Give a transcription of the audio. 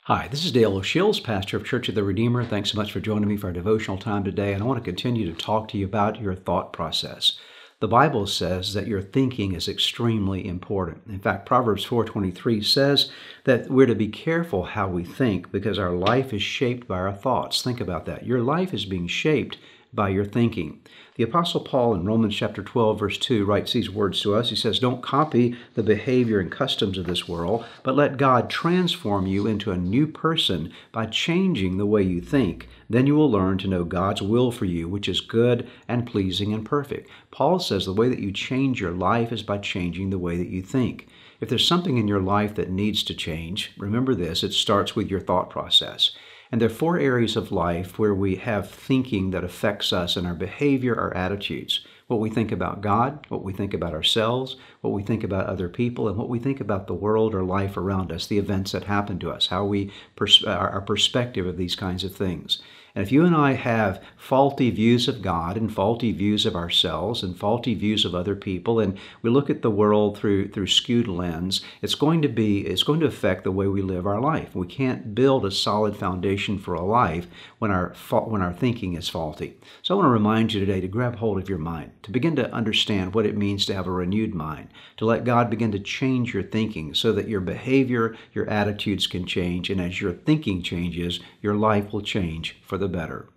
Hi, this is Dale O'Shills, pastor of Church of the Redeemer. Thanks so much for joining me for our devotional time today. And I want to continue to talk to you about your thought process. The Bible says that your thinking is extremely important. In fact, Proverbs 4:23 says that we're to be careful how we think because our life is shaped by our thoughts. Think about that. Your life is being shaped by your thinking. The Apostle Paul in Romans chapter 12, verse 2 writes these words to us. He says, "Don't copy the behavior and customs of this world, but let God transform you into a new person by changing the way you think. Then you will learn to know God's will for you, which is good and pleasing and perfect." Paul says the way that you change your life is by changing the way that you think. If there's something in your life that needs to change, remember this, it starts with your thought process. And there are four areas of life where we have thinking that affects us in our behavior, our attitudes. What we think about God, what we think about ourselves, what we think about other people, and what we think about the world or life around us, the events that happen to us, how we our perspective of these kinds of things. And if you and I have faulty views of God and faulty views of ourselves and faulty views of other people, and we look at the world through skewed lens, it's going to affect the way we live our life. We can't build a solid foundation for a life when our thinking is faulty. So I want to remind you today to grab hold of your mind, to begin to understand what it means to have a renewed mind, to let God begin to change your thinking so that your behavior, your attitudes can change, and as your thinking changes, your life will change for the better.